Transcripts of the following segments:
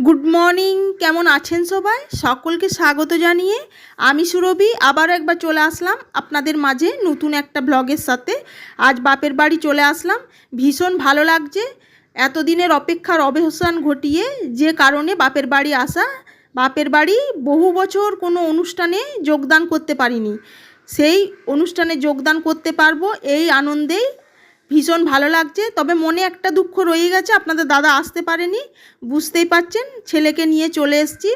Good morning, কেমন আছেন সবাই? সকলকে স্বাগত জানিয়ে আমি সুরভি আবারও একবার চলে আসলাম আপনাদের মাঝে নতুন একটা ব্লগের সাথে। আজ বাপের বাড়ি চলে আসলাম, ভীষণ ভালো লাগছে। এতদিনের অপেক্ষার অবসান ঘটিয়ে যে কারণে বাপের বাড়ি আসা, বাপের বাড়ি বহু বছর কোনো অনুষ্ঠানে যোগদান করতে পারিনি, সেই অনুষ্ঠানে যোগদান করতে পারবো এই আনন্দেই ভীষণ ভালো লাগছে। তবে মনে একটা দুঃখ রয়ে গেছে, আপনাদের দাদা আসতে পারেনি, বুঝতেই পারছেন। ছেলেকে নিয়ে চলে এসেছি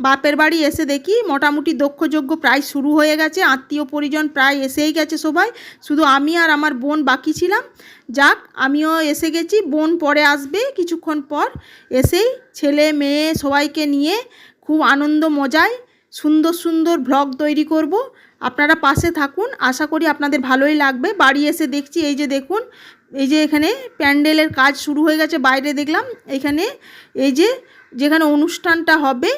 বাপের বাড়ি। এসে দেখি মোটামুটি দক্ষযজ্ঞ প্রায় শুরু হয়ে গেছে, আত্মীয় পরিজন প্রায় এসেই গেছে সবাই, শুধু আমি আর আমার বোন বাকি ছিলাম। যাক, আমিও এসে গেছি, বোন পরে আসবে কিছুক্ষণ পর। এসেই ছেলে মেয়ে সবাইকে নিয়ে খুব আনন্দ মজায় সুন্দর সুন্দর ভ্লগ তৈরি করব। আপনারা পাশে থাকুন, আশা করি আপনাদের ভালোই লাগবে। বাড়ি এসে দেখছি, এই যে দেখুন, এই যে এখানে প্যান্ডেলের কাজ শুরু হয়ে গেছে। বাইরে দেখলাম এখানে এই যে যেখানে অনুষ্ঠানটা হবে,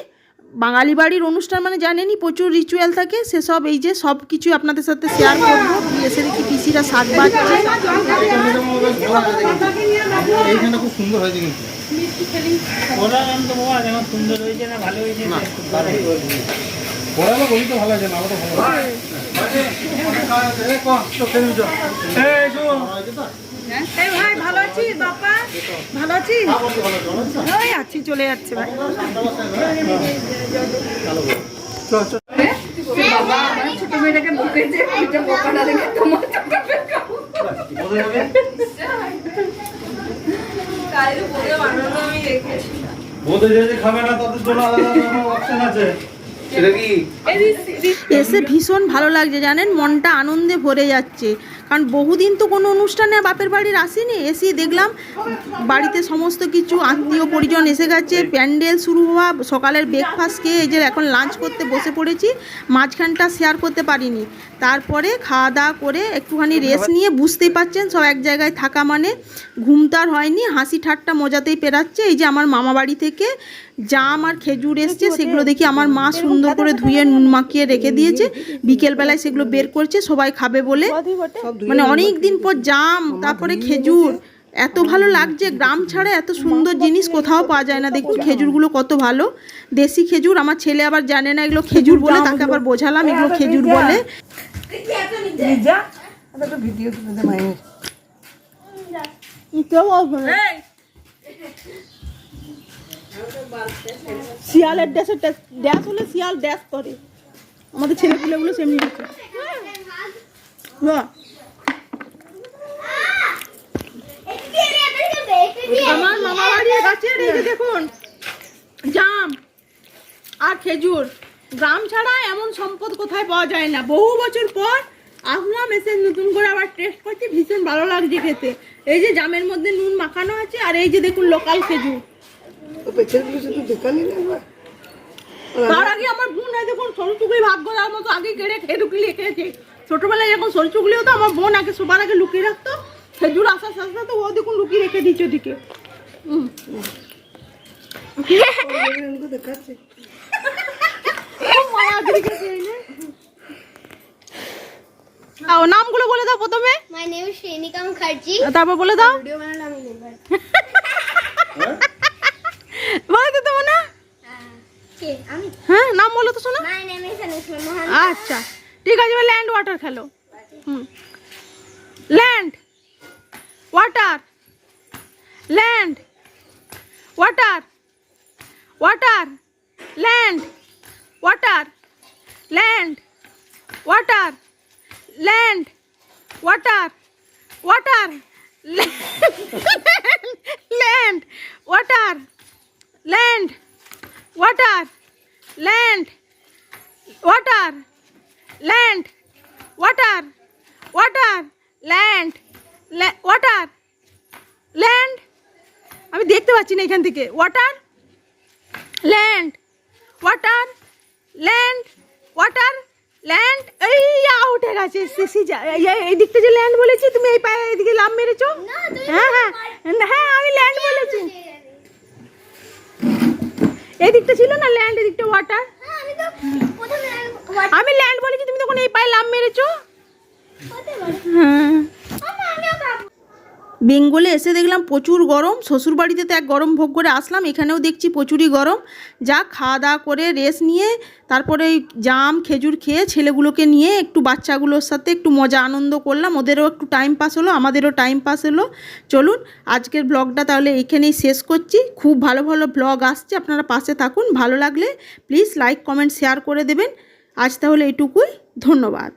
বাঙালি বাড়ির অনুষ্ঠান মানে জানেনই প্রচুর রিচুয়াল থাকে, সেসব এই যে সব কিছু আপনাদের সাথে শেয়ার করবো। এসে দেখি পিসিরা শাক বাজছে। এইখানে খুব সুন্দর হয়েছে কিন্তু সুন্দর হয়েছে না ভালো হয়েছে না ভালো আছে না ভাই ভালো আছিস বাবা? ভালো আছিস? ওই আছি, চলে যাচ্ছে ভাই। ছোট মেয়েটাকে বকেছে, বকাটা দেখে তোমার খাবে না, তাদের জন্য আলাদা অপশন আছে। এসে ভীষণ ভালো লাগছে জানেন, মনটা আনন্দে ভরে যাচ্ছে। কারণ বহুদিন তো কোনো অনুষ্ঠানে বাপের বাড়ির আসিনি। এসে দেখলাম বাড়িতে সমস্ত কিছু আত্মীয় পরিজন এসে গেছে, প্যান্ডেল শুরু হওয়া, সকালের ব্রেকফাস্ট খেয়ে এই যে এখন লাঞ্চ করতে বসে পড়েছি। মাঝখানটা শেয়ার করতে পারিনি, তারপরে খাওয়া দাওয়া করে একটুখানি রেস্ট নিয়ে, বুঝতেই পারছেন সব এক জায়গায় থাকা মানে ঘুম তার হয়নি, হাসি ঠাট্টা মজাতেই পেরাচ্ছে। এই যে আমার মামা বাড়ি থেকে জাম আর খেজুর এসছে, সেগুলো দেখি আমার মা সুন্দর করে ধুয়ে নুন মাখিয়ে রেখে দিয়েছে, বিকেলবেলায় সেগুলো বের করছে সবাই খাবে বলে। মানে অনেক দিন পর জাম, তারপরে খেজুর, এত ভালো লাগছে। গ্রাম ছাড়া এত সুন্দর জিনিস কোথাও পাওয়া যায় না। দেখুন খেজুরগুলো কত ভালো, দেশি খেজুর। আমার ছেলে আবার জানে না এগুলো খেজুর বলে, তাকে আবার বোঝালাম এগুলো খেজুর বলে। শিয়ালের ড্যাশের ড্যাশ হলে শিয়াল ড্যাশ করে, আমাদের ছেলেপুলেগুলো সেমনি হচ্ছে। আমার মামা বাড়ির গাছের এই যে দেখুন জাম আর খেজুর, গ্রাম ছাড়া এমন সম্পদ কোথায় পাওয়া যায় না। বহু বছর পর আসলাম, এসে নতুন করে আবার টেস্ট করছি, ভীষণ ভালো লাগছে খেতে। এই যে জামের মধ্যে নুন মাখানো আছে, আর এই যে দেখুন লোকাল খেজুর। তার আগে আমার বোন দেখুন সরু চুগলি ভাগ করার মতো আগে কেড়ে খেয়ে ঢুকিয়ে খেয়েছে। ছোটবেলায় যখন সরু চুগলি হতো, আমার বোন আগে সবার আগে লুকিয়ে রাখতো খেজুর আসার সাথে সাথে, ও দেখুন লুকিয়ে রেখে দিচ্ছে ওদিকে। নামগুলো বলে দাও প্রথমে। My name is Shrenika Mukherjee. তারপর বলে দাও। ভিডিও বানালে আমি নেবার। বলে দিতে না? কে আমি? হ্যাঁ, নাম বলো তো শোনো। মাই নেম ইজ অনুষ্মা মোহন। আচ্ছা ঠিক আছে, ল্যান্ড ওয়াটার খেলো। Land water, land water, water land water, land water, land water, water land water, land water, land water, land water, water land water land. আমি দেখতে পাচ্ছি না এখান থেকে। Water land water land water land. এই উঠে গেছে, এই দিকটা যে ল্যান্ড বলেছি, তুমি এই পায়ে এদিকে লাভ মেরেছো। হ্যাঁ হ্যাঁ হ্যাঁ, আমি ল্যান্ড বলেছি, এই দিকটা ছিল না ল্যান্ড, এই দিকটা ওয়াটার। আমি ল্যান্ড বলেছি, তুমি তখন এই পায়ে লাভ মেরেছো। হ্যাঁ বেঙ্গলে এসে দেখলাম প্রচুর গরম, শ্বশুরবাড়িতে তো এক গরম ভোগ করে আসলাম, এখানেও দেখছি প্রচুরই গরম। যা খাওয়া দাওয়া করে রেস্ট নিয়ে তারপরে ওই জাম খেজুর খেয়ে ছেলেগুলোকে নিয়ে একটু বাচ্চাগুলোর সাথে একটু মজা আনন্দ করলাম, ওদেরও একটু টাইম পাস হলো, আমাদেরও টাইম পাস হলো। চলুন আজকের ব্লগটা তাহলে এখানেই শেষ করছি। খুব ভালো ভালো ব্লগ আসছে, আপনারা পাশে থাকুন। ভালো লাগলে প্লিজ লাইক কমেন্ট শেয়ার করে দেবেন। আজ তাহলে এটুকুই, ধন্যবাদ।